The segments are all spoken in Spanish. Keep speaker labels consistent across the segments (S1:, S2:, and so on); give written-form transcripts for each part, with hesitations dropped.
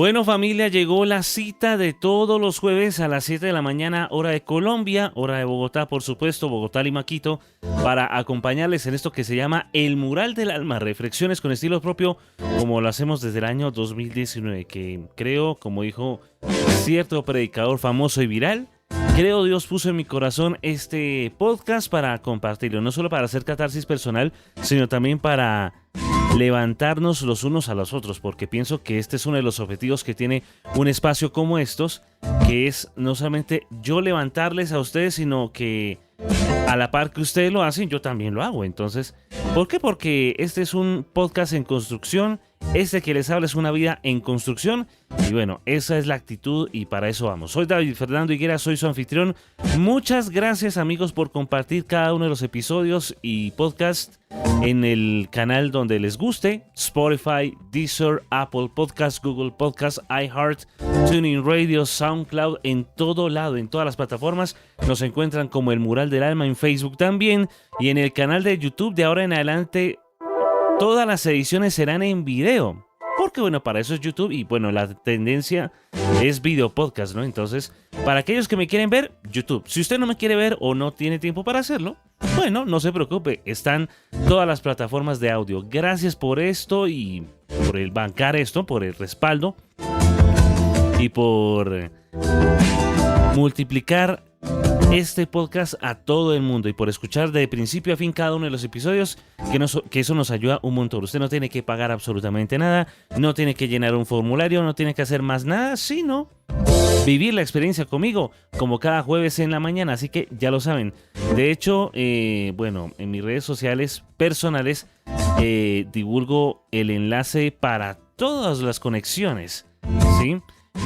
S1: Bueno, familia, llegó la cita de todos los jueves a las 7 de la mañana, hora de Colombia, hora de Bogotá, por supuesto, Bogotá, Lima, Quito, para acompañarles en esto que se llama El Mural del Alma, reflexiones con estilo propio, como lo hacemos desde el año 2019, que creo, como dijo cierto predicador famoso y viral, creo Dios puso en mi corazón este podcast para compartirlo, no solo para hacer catarsis personal, sino también para levantarnos los unos a los otros, porque pienso que este es uno de los objetivos que tiene un espacio como estos, que es no solamente yo levantarles a ustedes, sino que a la par que ustedes lo hacen, yo también lo hago. Entonces, ¿por qué? Porque este es un podcast en construcción, este que les habla es una vida en construcción, y bueno, esa es la actitud y para eso vamos. Soy David Fernando Higuera, soy su anfitrión. Muchas gracias, amigos, por compartir cada uno de los episodios y podcast en el canal donde les guste: Spotify, Deezer, Apple Podcasts, Google Podcasts, iHeart, TuneIn Radio, SoundCloud, en todo lado, en todas las plataformas. Nos encuentran como El Mural del Alma en Facebook también, y en el canal de YouTube de ahora en adelante todas las ediciones serán en video, porque bueno, para eso es YouTube y bueno, la tendencia es video podcast, ¿no? Entonces, para aquellos que me quieren ver, YouTube. Si usted no me quiere ver o no tiene tiempo para hacerlo, bueno, no se preocupe, están todas las plataformas de audio. Gracias por esto y por el bancar esto, por el respaldo y por multiplicar este podcast a todo el mundo y por escuchar de principio a fin cada uno de los episodios, que eso nos ayuda un montón. Usted no tiene que pagar absolutamente nada, no tiene que llenar un formulario, no tiene que hacer más nada, sino vivir la experiencia conmigo, como cada jueves en la mañana, así que ya lo saben. De hecho, bueno, en mis redes sociales personales divulgo el enlace para todas las conexiones, ¿sí?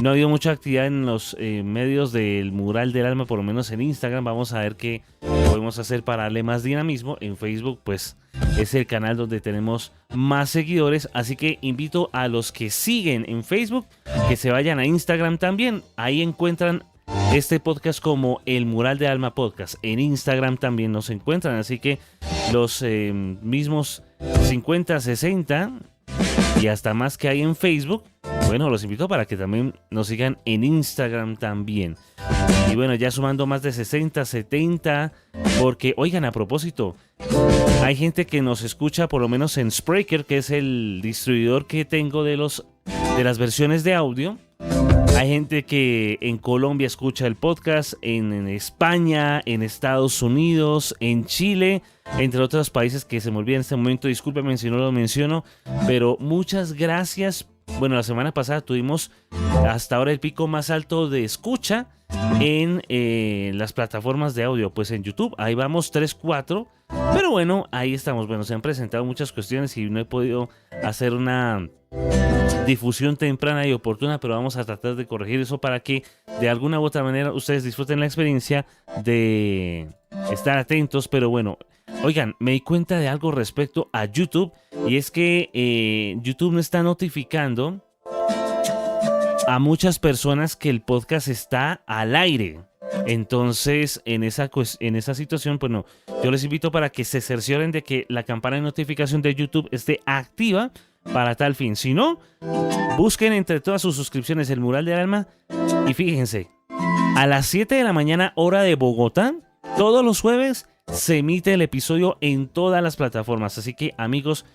S1: No ha habido mucha actividad en los medios del Mural del Alma, por lo menos en Instagram. Vamos a ver qué podemos hacer para darle más dinamismo. En Facebook, pues, es el canal donde tenemos más seguidores. Así que invito a los que siguen en Facebook que se vayan a Instagram también. Ahí encuentran este podcast como El Mural del Alma Podcast. En Instagram también nos encuentran. Así que los mismos 50, 60 y hasta más que hay en Facebook, bueno, los invito para que también nos sigan en Instagram también. Y bueno, ya sumando más de 60, 70, porque, oigan, a propósito, hay gente que nos escucha por lo menos en Spreaker, que es el distribuidor que tengo de las versiones de audio. Hay gente que en Colombia escucha el podcast, en España, en Estados Unidos, en Chile, entre otros países que se me olvida en este momento. Discúlpenme si no lo menciono, pero muchas gracias. Bueno, la semana pasada tuvimos hasta ahora el pico más alto de escucha en las plataformas de audio. Pues en YouTube, ahí vamos 3, 4. Pero bueno, ahí estamos. Bueno, se han presentado muchas cuestiones y no he podido hacer una difusión temprana y oportuna, pero vamos a tratar de corregir eso para que de alguna u otra manera ustedes disfruten la experiencia de estar atentos. Pero bueno, oigan, me di cuenta de algo respecto a YouTube, y es que YouTube no está notificando a muchas personas que el podcast está al aire. Entonces, en esa situación, pues no, yo les invito para que se cercioren de que la campana de notificación de YouTube esté activa para tal fin. Si no, busquen entre todas sus suscripciones El Mural del Alma y fíjense, a las 7 de la mañana, hora de Bogotá, todos los jueves se emite el episodio en todas las plataformas. Así que, amigos,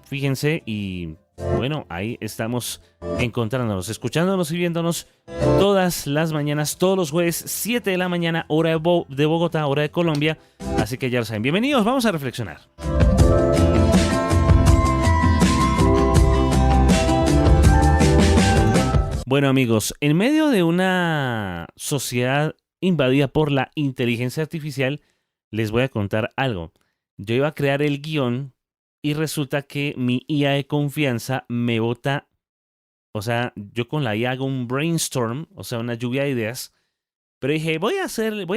S1: fíjense y bueno, ahí estamos encontrándonos, escuchándonos y viéndonos todas las mañanas, todos los jueves, 7 de la mañana, hora de Bogotá, hora de Colombia. Así que ya lo saben. Bienvenidos, vamos a reflexionar. Bueno, amigos, en medio de una sociedad invadida por la inteligencia artificial, les voy a contar algo. Yo iba a crear el guión y resulta que mi IA de confianza me bota. O sea, yo con la IA hago un brainstorm, o sea, una lluvia de ideas. Pero dije, voy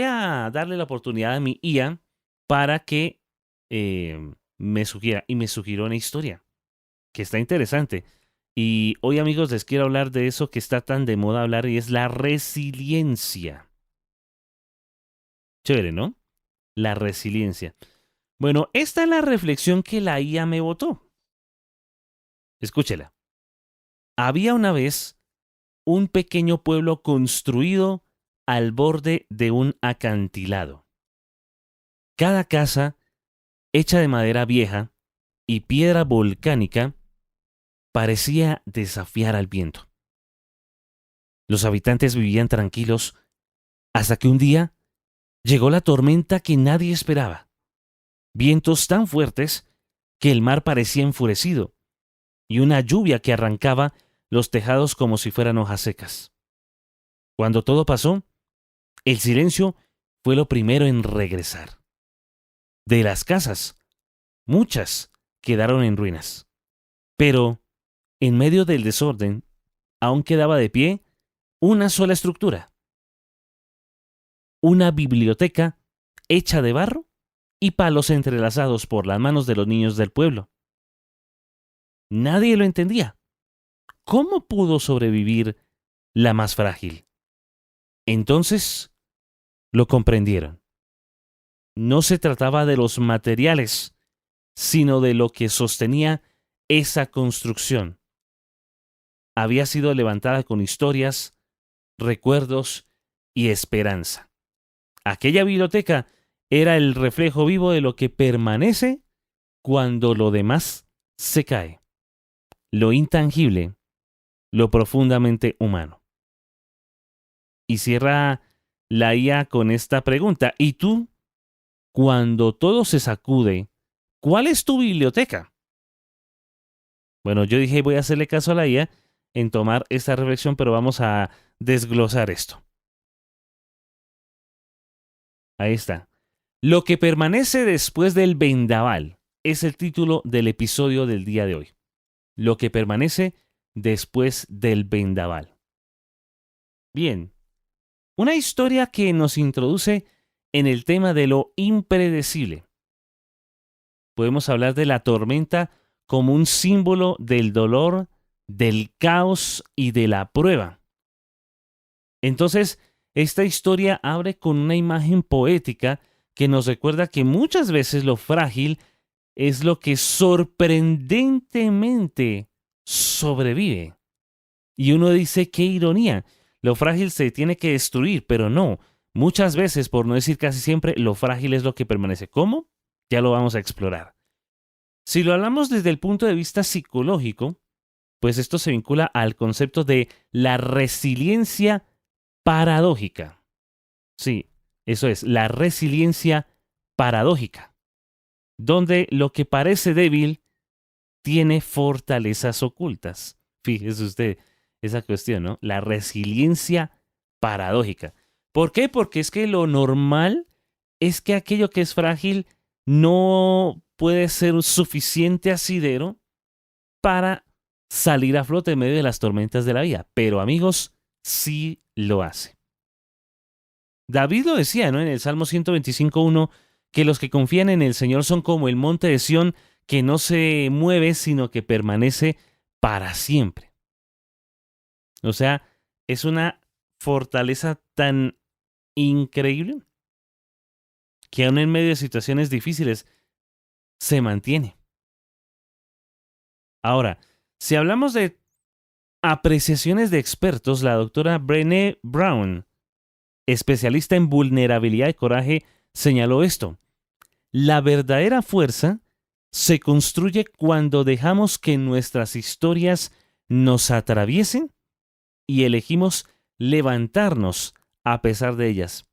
S1: a darle la oportunidad a mi IA para que me sugiera. Y me sugirió una historia que está interesante. Y hoy, amigos, les quiero hablar de eso que está tan de moda hablar, y es la resiliencia. Chévere, ¿no? La resiliencia. Bueno, esta es la reflexión que la IA me botó. Escúchela. Había una vez un pequeño pueblo construido al borde de un acantilado. Cada casa, hecha de madera vieja y piedra volcánica, parecía desafiar al viento. Los habitantes vivían tranquilos hasta que un día llegó la tormenta que nadie esperaba. Vientos tan fuertes que el mar parecía enfurecido y una lluvia que arrancaba los tejados como si fueran hojas secas. Cuando todo pasó, el silencio fue lo primero en regresar. De las casas, muchas quedaron en ruinas. Pero, en medio del desorden, aún quedaba de pie una sola estructura. Una biblioteca hecha de barro y palos entrelazados por las manos de los niños del pueblo. Nadie lo entendía. ¿Cómo pudo sobrevivir la más frágil? Entonces lo comprendieron. No se trataba de los materiales, sino de lo que sostenía esa construcción. Había sido levantada con historias, recuerdos y esperanza. Aquella biblioteca era el reflejo vivo de lo que permanece cuando lo demás se cae. Lo intangible, lo profundamente humano. Y cierra la IA con esta pregunta. ¿Y tú, cuando todo se sacude, cuál es tu biblioteca? Bueno, yo dije voy a hacerle caso a la IA en tomar esta reflexión, pero vamos a desglosar esto. Ahí está. Lo que permanece después del vendaval es el título del episodio del día de hoy. Lo que permanece después del vendaval. Bien, una historia que nos introduce en el tema de lo impredecible. Podemos hablar de la tormenta como un símbolo del dolor, del caos y de la prueba. Entonces, esta historia abre con una imagen poética que nos recuerda que muchas veces lo frágil es lo que sorprendentemente sobrevive. Y uno dice, qué ironía, lo frágil se tiene que destruir, pero no. Muchas veces, por no decir casi siempre, lo frágil es lo que permanece. ¿Cómo? Ya lo vamos a explorar. Si lo hablamos desde el punto de vista psicológico, pues esto se vincula al concepto de la resiliencia paradójica. Sí, eso es, la resiliencia paradójica, donde lo que parece débil tiene fortalezas ocultas. Fíjese usted esa cuestión, ¿no? La resiliencia paradójica. ¿Por qué? Porque es que lo normal es que aquello que es frágil no puede ser un suficiente asidero para salir a flote en medio de las tormentas de la vida. Pero amigos, sí lo hace. David lo decía, ¿no? En el Salmo 125:1, que los que confían en el Señor son como el monte de Sión, que no se mueve, sino que permanece para siempre. O sea, es una fortaleza tan increíble que aún en medio de situaciones difíciles se mantiene. Ahora, si hablamos de apreciaciones de expertos, la doctora Brené Brown, especialista en vulnerabilidad y coraje, señaló esto. La verdadera fuerza se construye cuando dejamos que nuestras historias nos atraviesen y elegimos levantarnos a pesar de ellas.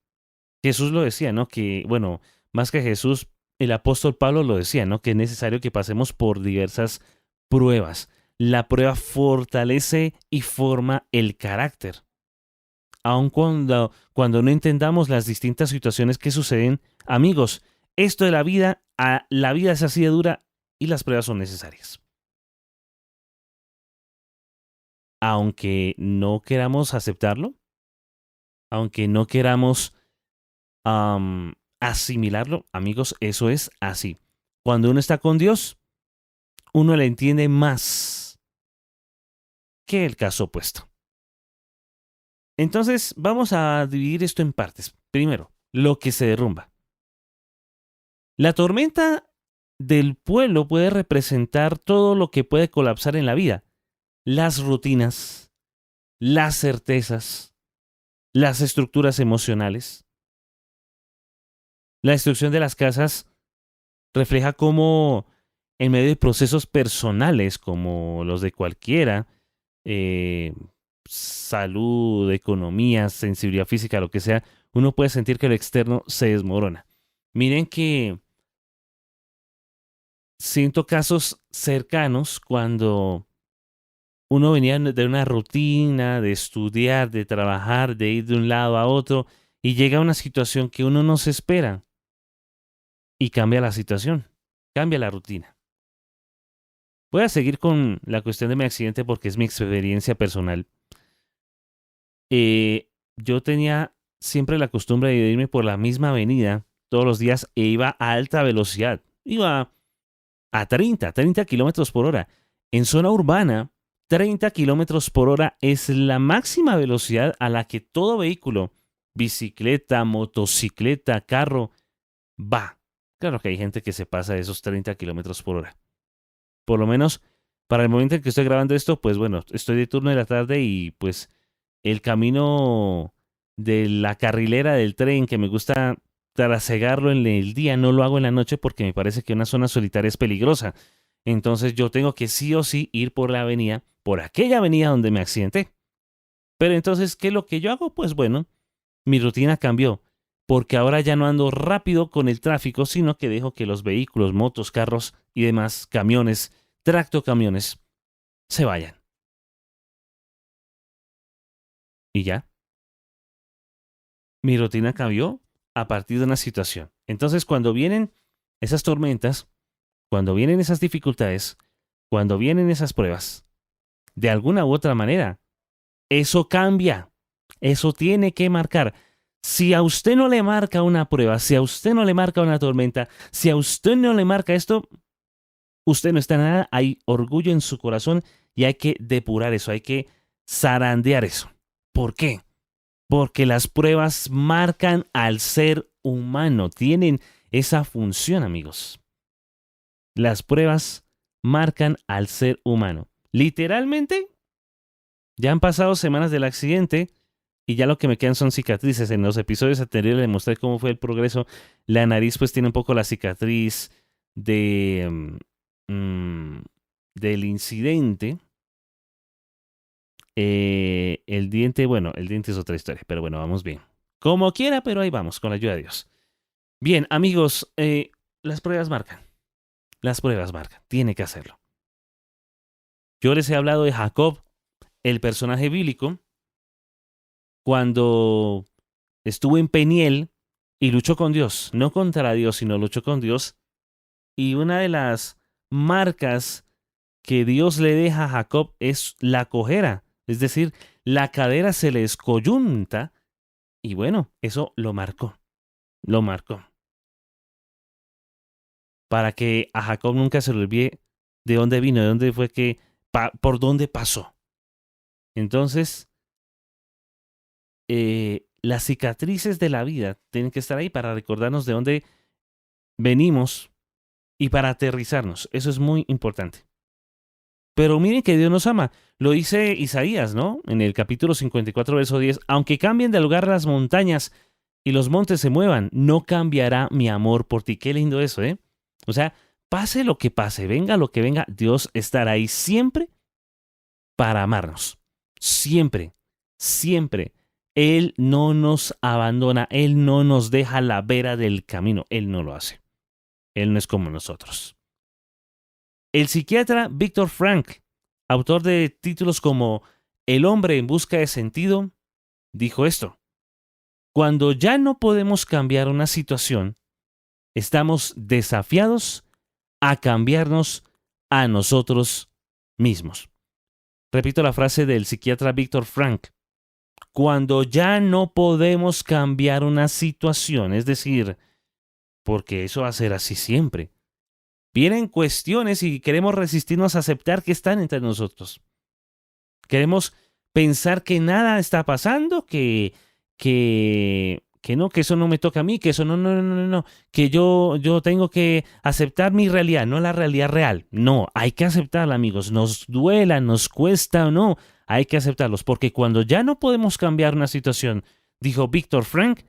S1: Jesús lo decía, ¿no? Que, bueno, más que Jesús, el apóstol Pablo lo decía, ¿no? Que es necesario que pasemos por diversas pruebas. La prueba fortalece y forma el carácter. Aun cuando no entendamos las distintas situaciones que suceden, amigos, esto de la vida es así de dura y las pruebas son necesarias. Aunque no queramos aceptarlo, aunque no queramos asimilarlo, amigos, eso es así. Cuando uno está con Dios, uno le entiende más que el caso opuesto. Entonces, vamos a dividir esto en partes. Primero, lo que se derrumba. La tormenta del pueblo puede representar todo lo que puede colapsar en la vida. las rutinas, las certezas, las estructuras emocionales. La destrucción de las casas refleja cómo en medio de procesos personales como los de cualquiera, eh, salud, economía, sensibilidad física, lo que sea, uno puede sentir que lo externo se desmorona. Miren que siento casos cercanos cuando uno venía de una rutina, de estudiar, de trabajar, de ir de un lado a otro, y llega una situación que uno no se espera y cambia la situación, cambia la rutina. Voy a seguir con la cuestión de mi accidente porque es mi experiencia personal. Yo tenía siempre la costumbre de irme por la misma avenida todos los días e iba a alta velocidad. Iba a 30 kilómetros por hora. En zona urbana, 30 kilómetros por hora es la máxima velocidad a la que todo vehículo, bicicleta, motocicleta, carro, va. Claro que hay gente que se pasa de esos 30 kilómetros por hora. Por lo menos para el momento en que estoy grabando esto, pues bueno, estoy de turno de la tarde y pues el camino de la carrilera del tren que me gusta trasegarlo en el día, no lo hago en la noche porque me parece que una zona solitaria es peligrosa. Entonces yo tengo que sí o sí ir por la avenida, por aquella avenida donde me accidenté. Pero entonces, ¿qué es lo que yo hago? Pues bueno, mi rutina cambió, porque ahora ya no ando rápido con el tráfico, sino que dejo que los vehículos, motos, carros y demás camiones, tractocamiones, se vayan. Y ya, mi rutina cambió a partir de una situación. Entonces, cuando vienen esas tormentas, cuando vienen esas dificultades, cuando vienen esas pruebas, de alguna u otra manera, eso cambia. Eso tiene que marcar. Si a usted no le marca una prueba, si a usted no le marca una tormenta, si a usted no le marca esto, usted no está nada. Hay orgullo en su corazón y hay que depurar eso, hay que zarandear eso. ¿Por qué? Porque las pruebas marcan al ser humano, tienen esa función, amigos. Las pruebas marcan al ser humano. Literalmente, ya han pasado semanas del accidente y ya lo que me quedan son cicatrices. En los episodios anteriores les mostré cómo fue el progreso. La nariz pues tiene un poco la cicatriz de, del incidente. El diente, bueno, el diente es otra historia, pero bueno, vamos bien. Como quiera, pero ahí vamos, con la ayuda de Dios. Bien, amigos, las pruebas marcan. Las pruebas marcan. Tiene que hacerlo. Yo les he hablado de Jacob, el personaje bíblico, cuando estuvo en Peniel y luchó con Dios. No contra Dios, sino luchó con Dios. Y una de las marcas que Dios le deja a Jacob es la cojera. Es decir, la cadera se le escoyunta. Y bueno, eso lo marcó. Lo marcó. Para que a Jacob nunca se le olvide de dónde vino, de dónde fue que, por dónde pasó. Entonces, las cicatrices de la vida tienen que estar ahí para recordarnos de dónde venimos y para aterrizarnos. Eso es muy importante. Pero miren que Dios nos ama. Lo dice Isaías, ¿no? En el capítulo 54, verso 10. Aunque cambien de lugar las montañas y los montes se muevan, no cambiará mi amor por ti. Qué lindo eso, ¿eh? O sea, pase lo que pase, venga lo que venga, Dios estará ahí siempre para amarnos. Siempre, siempre. Él no nos abandona, Él no nos deja a la vera del camino, Él no lo hace. Él no es como nosotros. El psiquiatra Viktor Frankl, autor de títulos como El hombre en busca de sentido, dijo esto: cuando ya no podemos cambiar una situación, estamos desafiados a cambiarnos a nosotros mismos. Repito la frase del psiquiatra Viktor Frankl. Cuando ya no podemos cambiar una situación, es decir, porque eso va a ser así siempre, vienen cuestiones y queremos resistirnos a aceptar que están entre nosotros. Queremos pensar que nada está pasando, que que no, que eso no me toca a mí, que eso no, que yo tengo que aceptar mi realidad, no la realidad real. No, hay que aceptarla, amigos, nos duela, nos cuesta o no, hay que aceptarlos, porque cuando ya no podemos cambiar una situación, dijo Víctor Frank,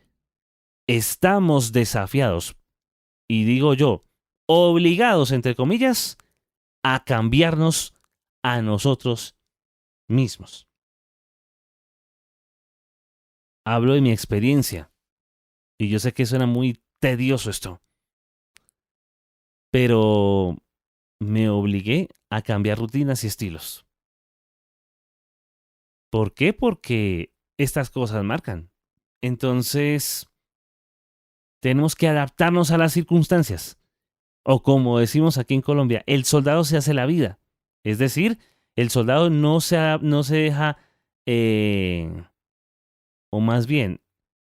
S1: estamos desafiados, y digo yo, obligados, entre comillas, a cambiarnos a nosotros mismos. Hablo de mi experiencia, y yo sé que suena muy tedioso esto, pero me obligué a cambiar rutinas y estilos. ¿Por qué? Porque estas cosas marcan. Entonces, tenemos que adaptarnos a las circunstancias. O como decimos aquí en Colombia, el soldado se hace la vida. Es decir, el soldado no se deja, eh, o más bien,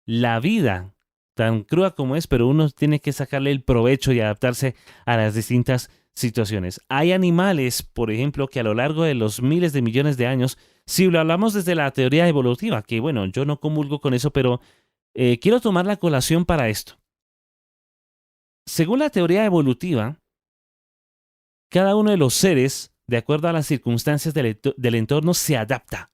S1: la vida, tan cruda como es, pero uno tiene que sacarle el provecho y adaptarse a las distintas situaciones. Hay animales, por ejemplo, que a lo largo de los miles de millones de años, si lo hablamos desde la teoría evolutiva, que bueno, yo no comulgo con eso, pero quiero tomar la colación para esto. Según la teoría evolutiva, cada uno de los seres, de acuerdo a las circunstancias del entorno, se adapta,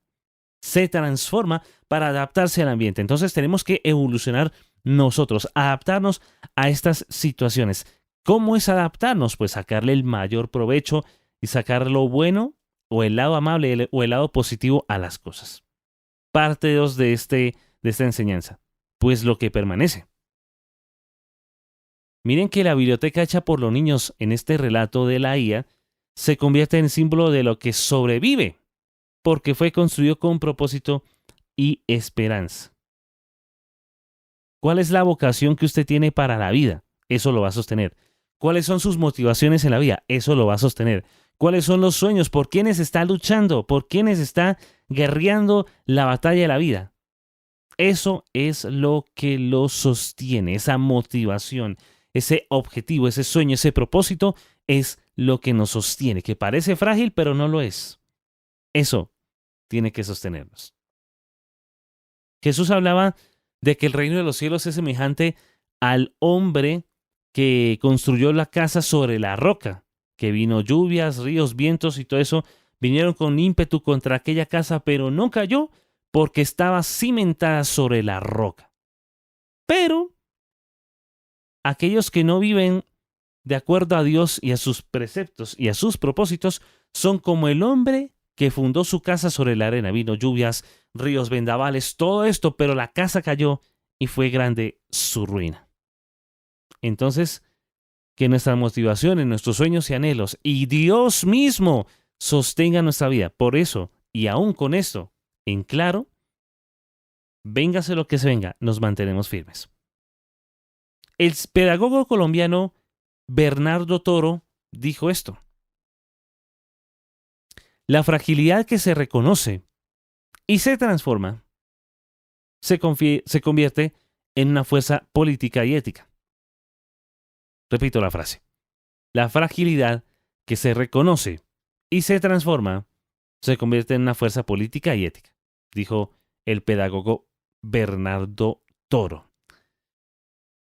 S1: se transforma para adaptarse al ambiente. Entonces tenemos que evolucionar nosotros, adaptarnos a estas situaciones. ¿Cómo es adaptarnos? Pues sacarle el mayor provecho y sacar lo bueno o el lado amable o el lado positivo a las cosas. Parte 2 de esta enseñanza. Pues lo que permanece. Miren que la biblioteca hecha por los niños en este relato de la IA se convierte en símbolo de lo que sobrevive, porque fue construido con propósito y esperanza. ¿Cuál es la vocación que usted tiene para la vida? Eso lo va a sostener. ¿Cuáles son sus motivaciones en la vida? Eso lo va a sostener. ¿Cuáles son los sueños? ¿Por quiénes está luchando? ¿Por quiénes está guerreando la batalla de la vida? Eso es lo que lo sostiene, esa motivación, ese objetivo, ese sueño, ese propósito es lo que nos sostiene, que parece frágil, pero no lo es. Eso tiene que sostenernos. Jesús hablaba de que el reino de los cielos es semejante al hombre que construyó la casa sobre la roca, que vino lluvias, ríos, vientos y todo eso, vinieron con ímpetu contra aquella casa, pero no cayó porque estaba cimentada sobre la roca. Pero aquellos que no viven de acuerdo a Dios y a sus preceptos y a sus propósitos son como el hombre que fundó su casa sobre la arena. Vino lluvias, ríos, vendavales, todo esto, pero la casa cayó y fue grande su ruina. Entonces, que nuestras motivaciones, nuestros sueños y anhelos y Dios mismo sostengan nuestra vida. Por eso, y aún con esto en claro, véngase lo que se venga, nos mantenemos firmes. El pedagogo colombiano Bernardo Toro dijo esto: la fragilidad que se reconoce y se transforma se convierte en una fuerza política y ética. Repito la frase. La fragilidad que se reconoce y se transforma se convierte en una fuerza política y ética, dijo el pedagogo Bernardo Toro.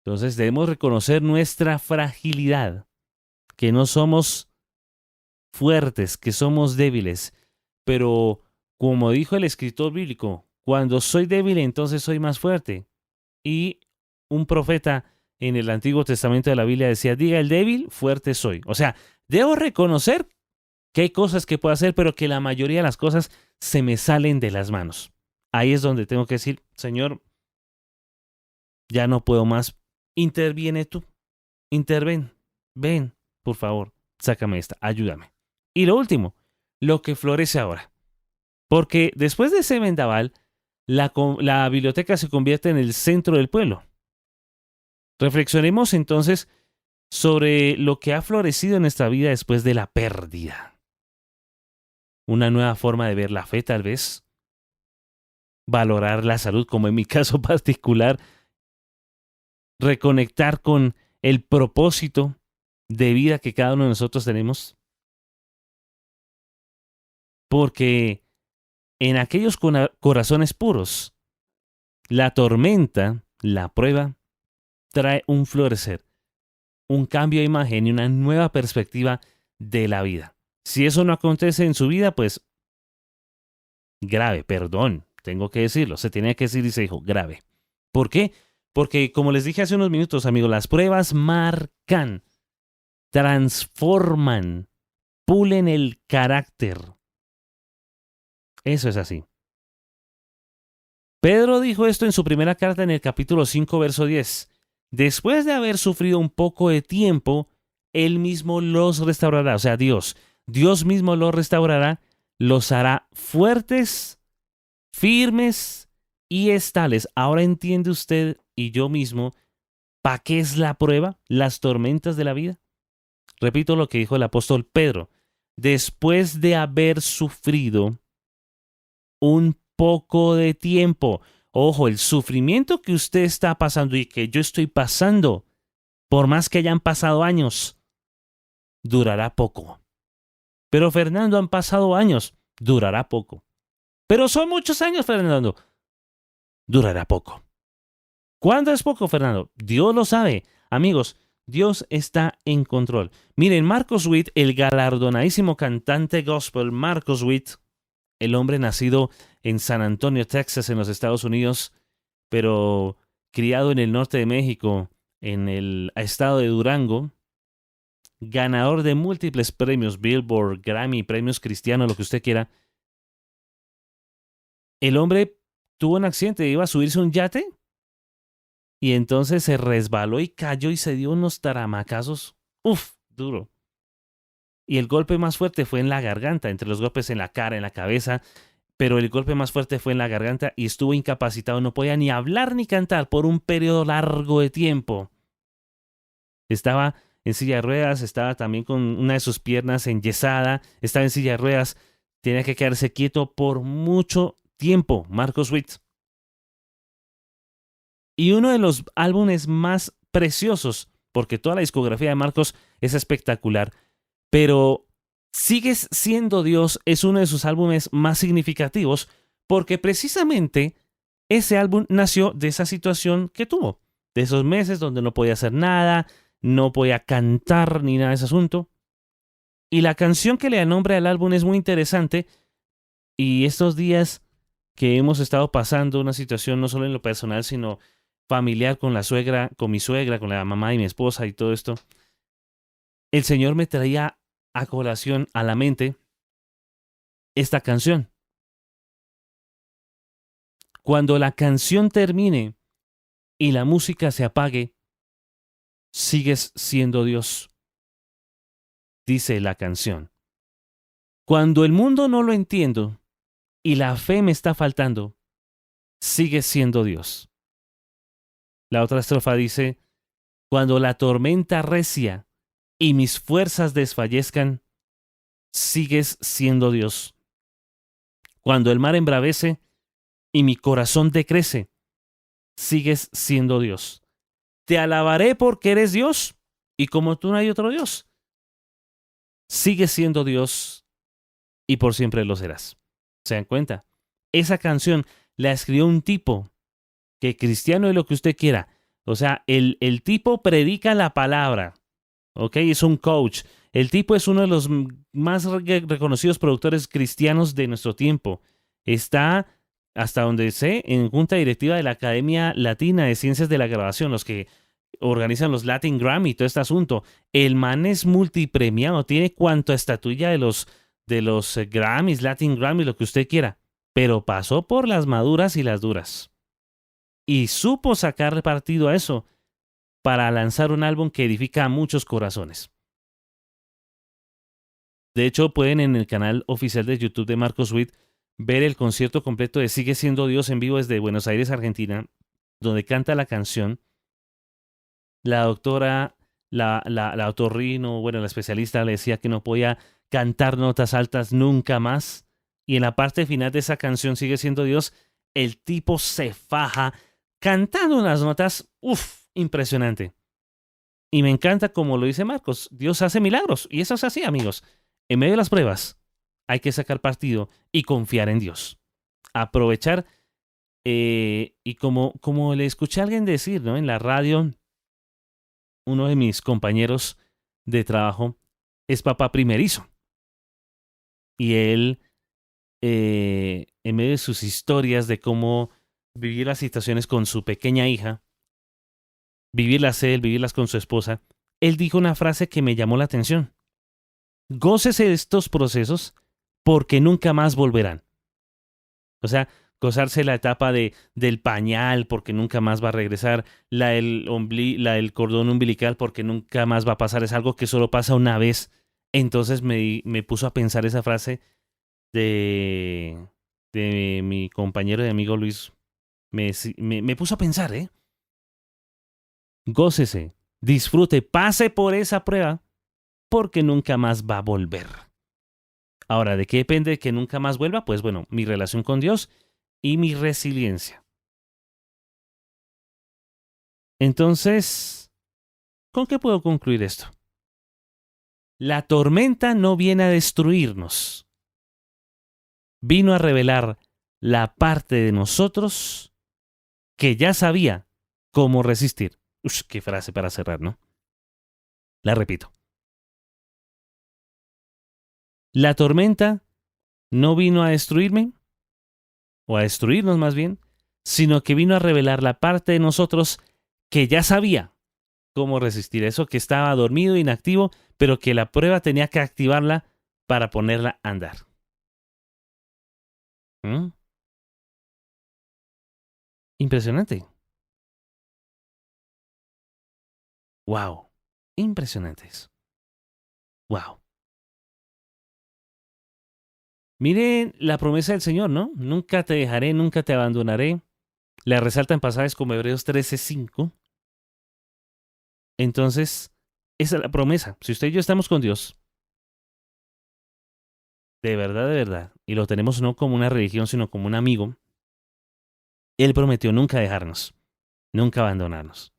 S1: Entonces debemos reconocer nuestra fragilidad, que no somos fuertes, que somos débiles, pero como dijo el escritor bíblico, cuando soy débil entonces soy más fuerte. Y un profeta en el Antiguo Testamento de la Biblia decía, diga el débil, fuerte soy. O sea, debo reconocer que hay cosas que puedo hacer, pero que la mayoría de las cosas se me salen de las manos. Ahí es donde tengo que decir, Señor, ya no puedo más. Interviene tú. Interven. Ven, por favor, sácame esta, ayúdame. Y lo último, lo que florece ahora. Porque después de ese vendaval, la biblioteca se convierte en el centro del pueblo. Reflexionemos entonces sobre lo que ha florecido en nuestra vida después de la pérdida. Una nueva forma de ver la fe, tal vez. Valorar la salud, como en mi caso particular. Reconectar con el propósito de vida que cada uno de nosotros tenemos. Porque en aquellos corazones puros, la tormenta la prueba trae un florecer, un cambio de imagen y una nueva perspectiva de la vida. Si eso no acontece en su vida, pues grave, perdón, tengo que decirlo, se tenía que decir y se dijo grave. ¿Por qué? Porque como les dije hace unos minutos, amigos, las pruebas marcan, transforman, pulen el carácter. Eso es así. Pedro dijo esto en su primera carta en el capítulo 5, verso 10. Después de haber sufrido un poco de tiempo, Él mismo los restaurará. O sea, Dios mismo los restaurará, los hará fuertes, firmes y estables. Ahora entiende usted y yo mismo para qué es la prueba, las tormentas de la vida. Repito lo que dijo el apóstol Pedro. Después de haber sufrido un poco de tiempo. Ojo, el sufrimiento que usted está pasando y que yo estoy pasando, por más que hayan pasado años, durará poco. Pero Fernando, han pasado años, durará poco. Pero son muchos años, Fernando, durará poco. ¿Cuándo es poco, Fernando? Dios lo sabe. Amigos, Dios está en control. Miren, Marcos Witt, el galardonadísimo cantante gospel Marcos Witt, el hombre nacido en San Antonio, Texas, en los Estados Unidos, pero criado en el norte de México, en el estado de Durango, ganador de múltiples premios, Billboard, Grammy, premios cristianos, lo que usted quiera. El hombre tuvo un accidente, iba a subirse a un yate y entonces se resbaló y cayó y se dio unos taramacazos. Uf, duro. Y el golpe más fuerte fue en la garganta, entre los golpes en la cara, en la cabeza, pero el golpe más fuerte fue en la garganta y estuvo incapacitado, no podía ni hablar ni cantar por un periodo largo de tiempo. Estaba en silla de ruedas, estaba también con una de sus piernas enyesada, estaba en silla de ruedas, tenía que quedarse quieto por mucho tiempo, Marcos Witt. Y uno de los álbumes más preciosos, porque toda la discografía de Marcos es espectacular, pero Sigues siendo Dios es uno de sus álbumes más significativos porque precisamente ese álbum nació de esa situación que tuvo, de esos meses donde no podía hacer nada, no podía cantar ni nada de ese asunto. Y la canción que le da nombre al álbum es muy interesante y estos días que hemos estado pasando una situación no solo en lo personal sino familiar con la suegra, con mi suegra, con la mamá y mi esposa y todo esto, el Señor me traía a colación a la mente esta canción. Cuando la canción termine y la música se apague, sigues siendo Dios, dice la canción. Cuando el mundo no lo entiendo y la fe me está faltando, sigues siendo Dios. La otra estrofa dice, cuando la tormenta recia y mis fuerzas desfallezcan, sigues siendo Dios. Cuando el mar embravece y mi corazón decrece, sigues siendo Dios. Te alabaré porque eres Dios y como tú no hay otro Dios. Sigues siendo Dios y por siempre lo serás. ¿Se dan cuenta? Esa canción la escribió un tipo que cristiano es lo que usted quiera. O sea, el tipo predica la palabra. ¿Ok? Es un coach. El tipo es uno de los más reconocidos productores cristianos de nuestro tiempo. Está, hasta donde sé, en junta directiva de la Academia Latina de Ciencias de la Grabación, los que organizan los Latin Grammy y todo este asunto. El man es multipremiado, tiene cuanto estatuilla de los Grammys, Latin Grammy, lo que usted quiera. Pero pasó por las maduras y las duras. Y supo sacar partido a eso para lanzar un álbum que edifica a muchos corazones. De hecho, pueden en el canal oficial de YouTube de Marcos Witt ver el concierto completo de Sigue siendo Dios en vivo desde Buenos Aires, Argentina, donde canta la canción. La doctora, la otorrino, bueno, la especialista le decía que no podía cantar notas altas nunca más. Y en la parte final de esa canción Sigue siendo Dios, el tipo se faja cantando unas notas, impresionante. Y me encanta como lo dice Marcos, Dios hace milagros. Y eso es así, amigos. En medio de las pruebas hay que sacar partido y confiar en Dios. Aprovechar Y como le escuché a alguien decir, ¿no? En la radio, uno de mis compañeros de trabajo es papá primerizo. Y él, en medio de sus historias de cómo vivir las situaciones con su pequeña hija, vivirlas él, vivirlas con su esposa, él dijo una frase que me llamó la atención. Gócese de estos procesos porque nunca más volverán. O sea, gozarse la etapa del pañal porque nunca más va a regresar, la del cordón umbilical porque nunca más va a pasar, es algo que solo pasa una vez. Entonces me puso a pensar esa frase de, de mi compañero y amigo Luis. Me puso a pensar, ¿eh? Gócese, disfrute, pase por esa prueba porque nunca más va a volver. Ahora, ¿de qué depende que nunca más vuelva? Pues bueno, mi relación con Dios y mi resiliencia. Entonces, ¿con qué puedo concluir esto? La tormenta no viene a destruirnos. Vino a revelar la parte de nosotros que ya sabía cómo resistir. Ush, qué frase para cerrar, ¿no? La repito. La tormenta no vino a destruirme, o a destruirnos más bien, sino que vino a revelar la parte de nosotros que ya sabía cómo resistir eso, que estaba dormido, inactivo, pero que la prueba tenía que activarla para ponerla a andar. ¿Mm? Impresionante. Wow. Impresionantes. Wow. Miren la promesa del Señor, ¿no? Nunca te dejaré, nunca te abandonaré. La resalta en pasajes como Hebreos 13:5. Entonces, esa es la promesa. Si usted y yo estamos con Dios, de verdad, y lo tenemos no como una religión, sino como un amigo, Él prometió nunca dejarnos, nunca abandonarnos.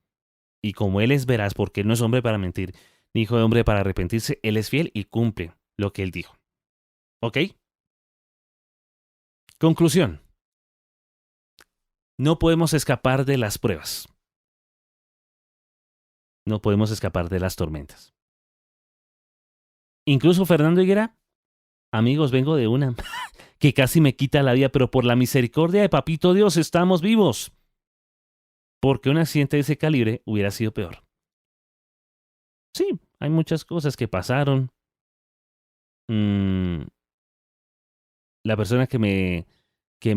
S1: Y como Él es veraz, porque Él no es hombre para mentir, ni hijo de hombre para arrepentirse, Él es fiel y cumple lo que Él dijo. ¿Ok? Conclusión. No podemos escapar de las pruebas. No podemos escapar de las tormentas. Incluso Fernando Higuera, amigos, vengo de una que casi me quita la vida, pero por la misericordia de Papito Dios estamos vivos. Porque un accidente de ese calibre hubiera sido peor. Sí, hay muchas cosas que pasaron. Mm, la persona que me, que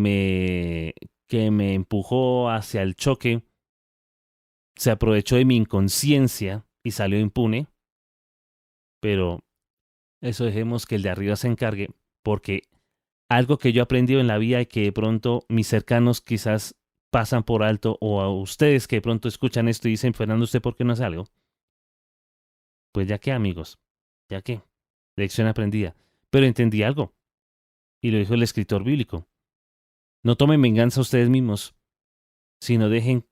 S1: me empujó hacia el choque se aprovechó de mi inconsciencia y salió impune, pero eso dejemos que el de arriba se encargue, porque algo que yo he aprendido en la vida y que de pronto mis cercanos quizás pasan por alto, o a ustedes que de pronto escuchan esto y dicen, Fernando, ¿usted por qué no hace algo? Pues ya que, amigos, ya que, lección aprendida. Pero entendí algo, y lo dijo el escritor bíblico. No tomen venganza ustedes mismos, sino dejen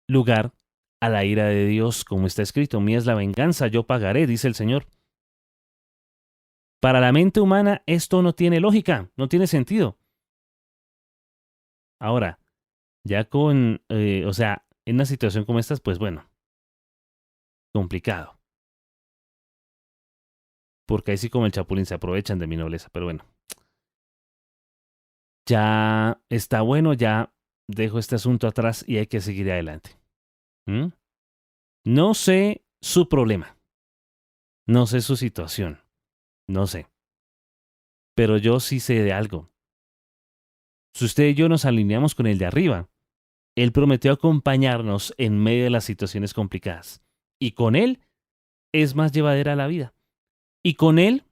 S1: lugar a la ira de Dios, como está escrito. Mía es la venganza, yo pagaré, dice el Señor. Para la mente humana esto no tiene lógica, no tiene sentido. Ahora, ya o sea, en una situación como esta, pues bueno, complicado. Porque ahí sí como el chapulín se aprovechan de mi nobleza, pero bueno. Ya está bueno, ya dejo este asunto atrás y hay que seguir adelante. ¿Mm? No sé su problema, no sé su situación, no sé. Pero yo sí sé de algo. Si usted y yo nos alineamos con el de arriba, Él prometió acompañarnos en medio de las situaciones complicadas. Y con Él es más llevadera la vida. Y con Él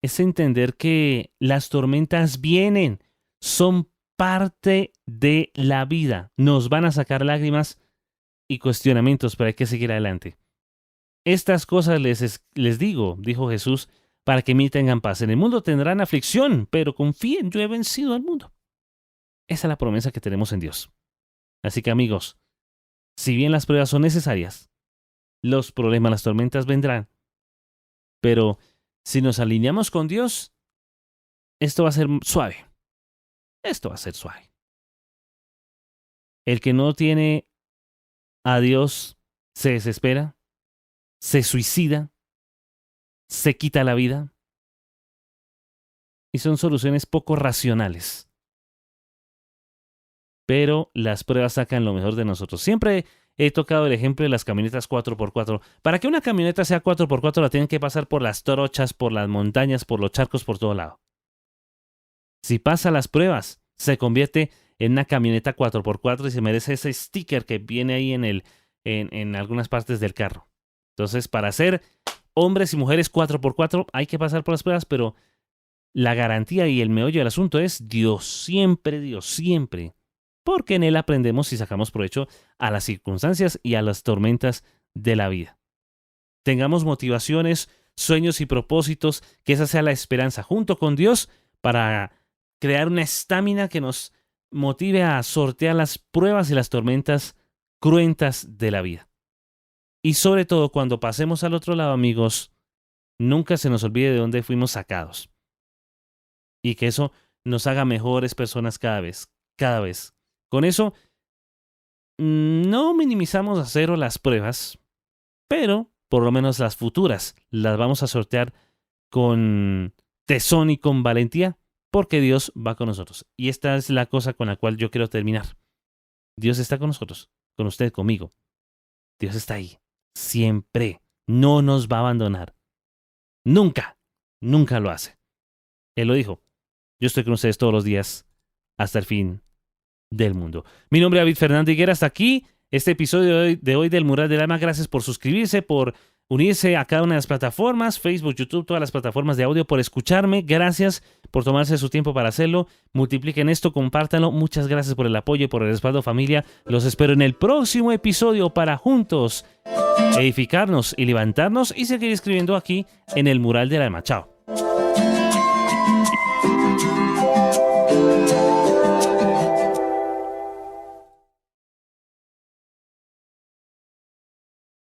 S1: es entender que las tormentas vienen, son parte de la vida. Nos van a sacar lágrimas y cuestionamientos, pero hay que seguir adelante. Estas cosas les digo, dijo Jesús, para que en mí tengan paz. En el mundo tendrán aflicción, pero confíen, yo he vencido al mundo. Esa es la promesa que tenemos en Dios. Así que amigos, si bien las pruebas son necesarias, los problemas, las tormentas vendrán, pero si nos alineamos con Dios, esto va a ser suave. Esto va a ser suave. El que no tiene a Dios se desespera, se suicida, se quita la vida. Y son soluciones poco racionales. Pero las pruebas sacan lo mejor de nosotros. Siempre he tocado el ejemplo de las camionetas 4x4. Para que una camioneta sea 4x4 la tienen que pasar por las trochas, por las montañas, por los charcos, por todo lado. Si pasa las pruebas, se convierte en una camioneta 4x4 y se merece ese sticker que viene ahí en algunas partes del carro. Entonces, para ser hombres y mujeres 4x4 hay que pasar por las pruebas, pero la garantía y el meollo del asunto es Dios, siempre. Porque en Él aprendemos y sacamos provecho a las circunstancias y a las tormentas de la vida. Tengamos motivaciones, sueños y propósitos, que esa sea la esperanza junto con Dios para crear una estamina que nos motive a sortear las pruebas y las tormentas cruentas de la vida. Y sobre todo cuando pasemos al otro lado, amigos, nunca se nos olvide de dónde fuimos sacados. Y que eso nos haga mejores personas cada vez. Con eso, no minimizamos a cero las pruebas, pero por lo menos las futuras las vamos a sortear con tesón y con valentía, porque Dios va con nosotros. Y esta es la cosa con la cual yo quiero terminar. Dios está con nosotros, con usted, conmigo. Dios está ahí, siempre. No nos va a abandonar. Nunca lo hace. Él lo dijo. Yo estoy con ustedes todos los días hasta el fin del mundo. Mi nombre es David Fernando Higuera. Hasta aquí este episodio de hoy del Mural del Alma. Gracias por suscribirse, por unirse a cada una de las plataformas, Facebook, YouTube, todas las plataformas de audio, por escucharme. Gracias por tomarse su tiempo para hacerlo. Multipliquen esto, compártanlo. Muchas gracias por el apoyo y por el respaldo, familia. Los espero en el próximo episodio para juntos edificarnos y levantarnos y seguir escribiendo aquí en el Mural del Alma. Chao.